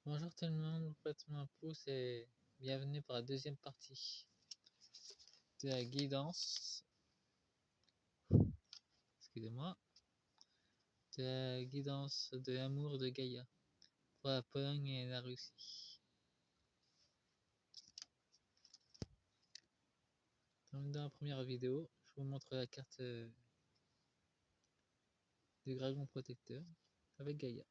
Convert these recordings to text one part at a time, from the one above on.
Bonjour tout le monde, faites-moi un pouce et bienvenue pour la deuxième partie de la guidance, excusez-moi, de la guidance de l'amour de Gaïa pour la Pologne et la Russie. Comme dans la première vidéo, je vous montre la carte du dragon protecteur avec Gaïa.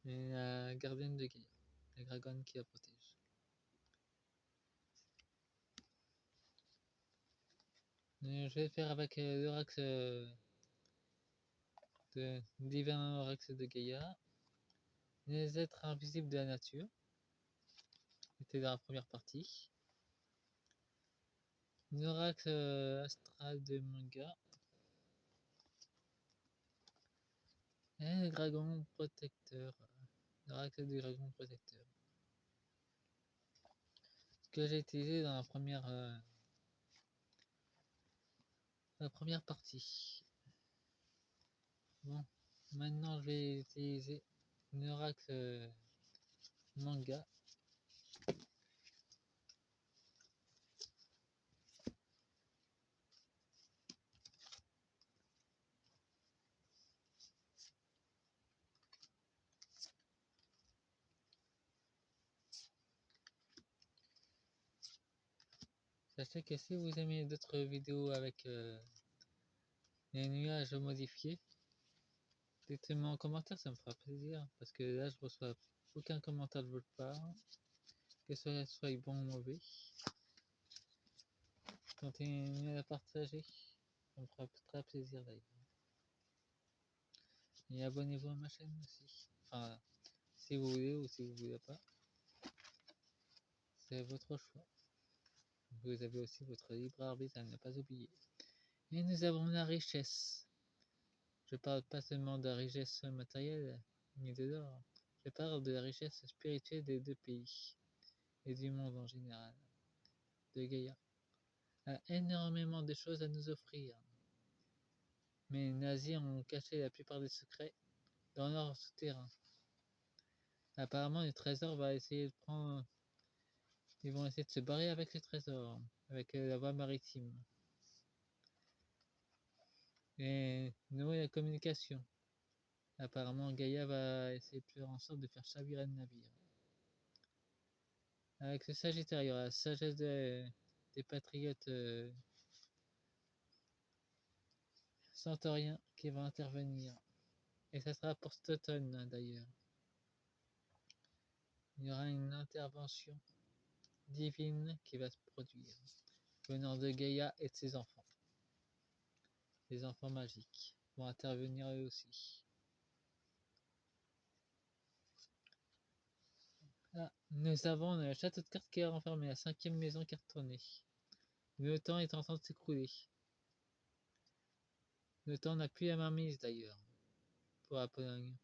Et la gardienne de Gaïa, la dragonne qui la protège. Je vais faire avec l'oracle de divin oracle de Gaïa, les êtres invisibles de la nature. C'était dans la première partie. L'oracle astral de manga. Et le dragon protecteur. L'oracle du dragon protecteur. Ce que j'ai utilisé dans la première partie. Bon, maintenant je vais utiliser l'oracle manga. Sachez que si vous aimez d'autres vidéos avec les nuages modifiés, dites-moi en commentaire, ça me fera plaisir. Parce que là, je reçois aucun commentaire de votre part, que ce soit bon ou mauvais. Continuez à partager, ça me fera très plaisir d'ailleurs. Et abonnez-vous à ma chaîne aussi. Enfin, si vous voulez ou si vous voulez pas. C'est votre choix. Vous avez aussi votre libre arbitre à ne pas oublier. Et nous avons la richesse. Je parle pas seulement de la richesse matérielle, ni de l'or. Je parle de la richesse spirituelle des deux pays et du monde en général. De Gaïa a énormément de choses à nous offrir. Mais les nazis ont caché la plupart des secrets dans leur souterrain. Apparemment, le trésor va essayer de prendre. Ils vont essayer de se barrer avec les trésors, avec la voie maritime. Et nouer la communication. Apparemment, Gaïa va essayer de faire en sorte de faire chavirer le navire. Avec ce Sagittaire, il y aura la sagesse des patriotes centauriens qui va intervenir. Et ça sera pour cet automne d'ailleurs. Il y aura une intervention divine qui va se produire, venant de Gaïa et de ses enfants. Les enfants magiques vont intervenir eux aussi. Ah, nous avons le château de cartes qui est renfermé, la 5e maison qui est retournée. Le temps est en train de s'écrouler. Le temps n'a plus la mainmise d'ailleurs, pour la Pologne.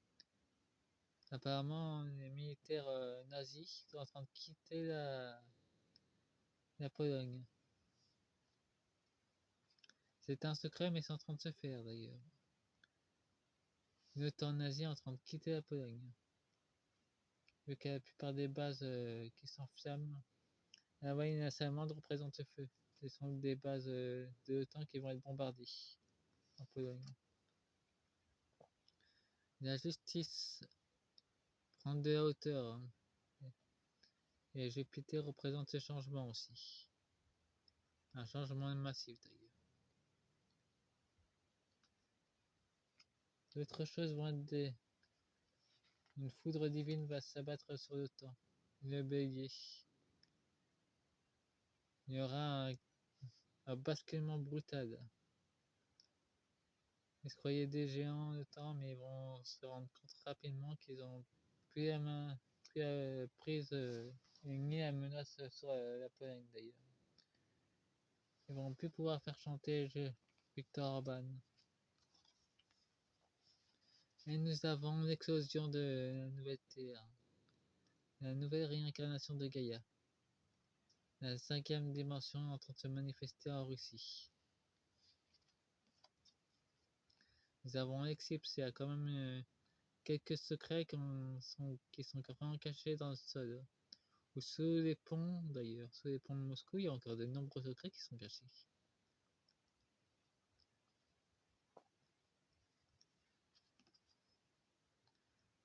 Apparemment, les militaires nazis sont en train de quitter la Pologne. C'est un secret, mais c'est en train de se faire d'ailleurs. Le temps nazi est en train de quitter la Pologne. Vu que la plupart des bases qui s'enflamment, la voyelle allemande représente le feu. Ce sont des bases de l'OTAN qui vont être bombardées en Pologne. La justice prend de la hauteur. Et Jupiter représente ce changement aussi. Un changement massif d'ailleurs. D'autres choses vont être une foudre divine va s'abattre sur le temps. Le bélier. Il y aura un basculement brutal. Ils se croyaient des géants le temps, mais ils vont se rendre compte rapidement qu'ils ont plus la main, plus la prise ni la menace sur la Pologne d'ailleurs. Ils vont plus pouvoir faire chanter Victor Orban. Et nous avons l'explosion de la nouvelle Terre, la nouvelle réincarnation de Gaïa. La 5e dimension est en train de se manifester en Russie. Nous avons Eclipse, il y a quand même quelques secrets qui sont carrément cachés dans le sol. Ou sous les ponts, d'ailleurs. Sous les ponts de Moscou, il y a encore de nombreux secrets qui sont cachés.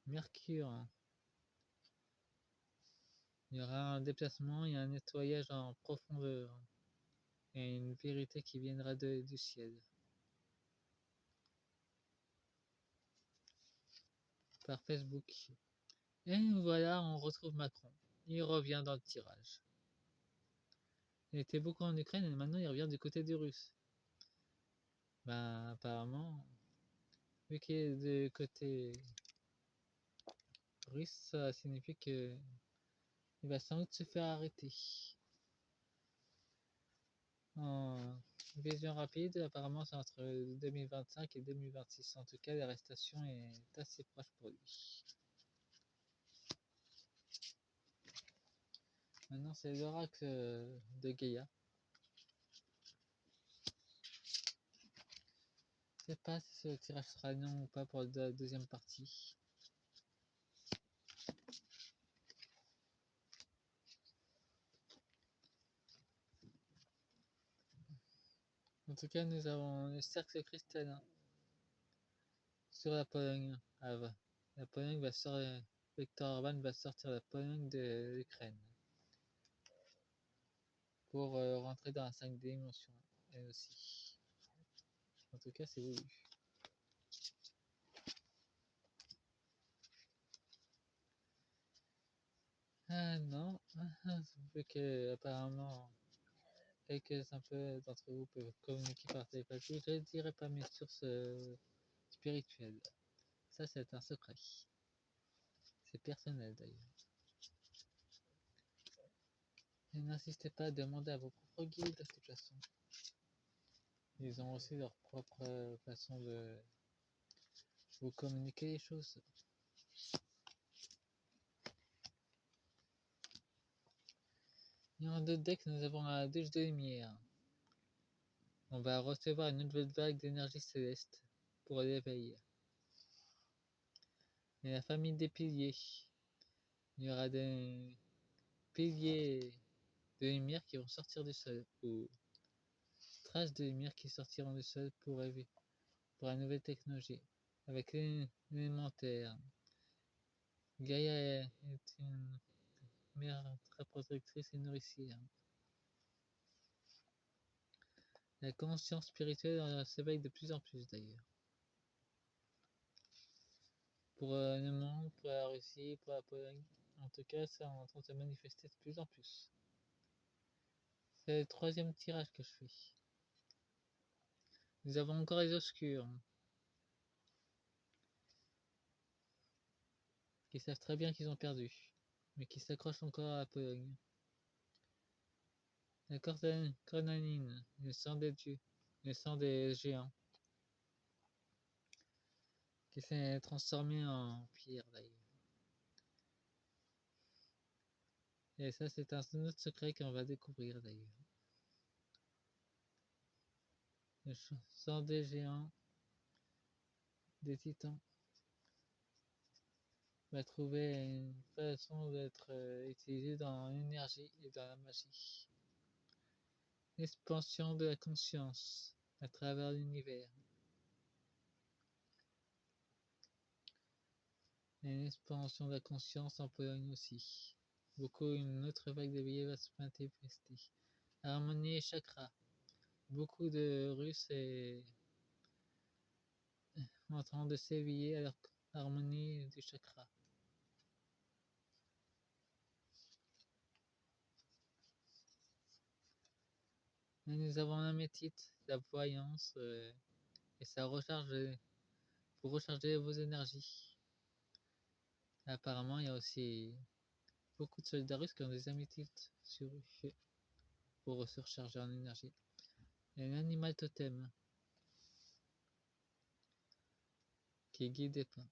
Mercure. Il y aura un déplacement et un nettoyage en profondeur. Et une vérité qui viendra du ciel. Par Facebook. Et voilà, on retrouve Macron. Il revient dans le tirage. Il était beaucoup en Ukraine et maintenant il revient du côté des Russes. Ben, apparemment, vu qu'il est du côté russe, ça signifie que il va sans doute se faire arrêter. En vision rapide, apparemment c'est entre 2025 et 2026. En tout cas, l'arrestation est assez proche pour lui. Maintenant, c'est l'oracle de Gaïa. Je sais pas si ce tirage sera non ou pas pour la deuxième partie. En tout cas, nous avons le cercle cristallin sur la Pologne. La Pologne va sortir, Viktor Orban va sortir la Pologne de l'Ukraine pour rentrer dans la 5 dimensions, elle aussi. En tout cas, c'est voulu. Ah non, vu que apparemment quelques un peu d'entre vous peuvent communiquer par télépathie, je ne dirai pas mes sources spirituelles. Ça, c'est un secret. C'est personnel d'ailleurs. Et n'insistez pas à demander à vos propres guides de toute façon. Ils ont aussi leur propre façon de vous communiquer les choses. Et en deux decks, nous avons la douche de lumière. On va recevoir une nouvelle vague d'énergie céleste pour l'éveil. Et la famille des piliers. Il y aura des piliers de lumière qui vont sortir du sol, ou traces de lumière qui sortiront du sol pour la nouvelle technologie. Avec l'élémentaire. Gaïa est une mère très protectrice et nourricière. La conscience spirituelle s'éveille de plus en plus d'ailleurs. Pour le monde, pour la Russie, pour la Pologne, en tout cas, ça est en train de se manifester de plus en plus. C'est le troisième tirage que je fais. Nous avons encore les obscurs, qui savent très bien qu'ils ont perdu, mais qui s'accrochent encore à la Pologne. La cornaline, le sang des dieux, le sang des géants, qui s'est transformé en pierre d'ailleurs. Et ça, c'est un autre secret qu'on va découvrir d'ailleurs. Le sang des géants, des titans, va trouver une façon d'être utilisé dans l'énergie et dans la magie. L'expansion de la conscience à travers l'univers. Et l'expansion de la conscience en Pologne aussi. Une autre vague de billets va se manifester. Harmonie et chakra. Beaucoup de Russes est en train de s'éveiller à leur harmonie du chakra. Et nous avons la métite, la voyance, et ça recharge pour recharger vos énergies. Apparemment, il y a aussi beaucoup de soldats russes qui ont des améthytes sur eux pour se recharger en énergie. Et l'animal totem qui est guidé pas.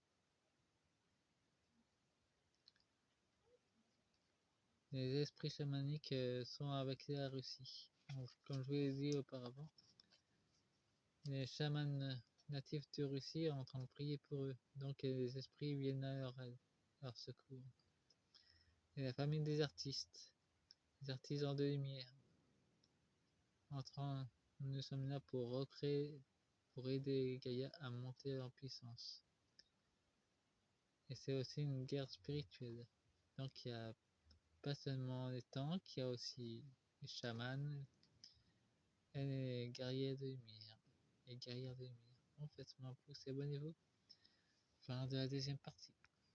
Les esprits chamaniques sont avec la Russie. Donc, comme je vous l'ai dit auparavant, les chamans natifs de Russie en train de prier pour eux. Donc les esprits viennent à leur secours. Et la famille des artistes, les artisans de lumière, nous sommes là pour recréer, pour aider Gaïa à monter en puissance. Et c'est aussi une guerre spirituelle. Donc il n'y a pas seulement les tanks, il y a aussi les chamans et les guerriers de lumière. Les guerrières de lumière. En fait, mon pouce, abonnez-vous. Fin de la deuxième partie.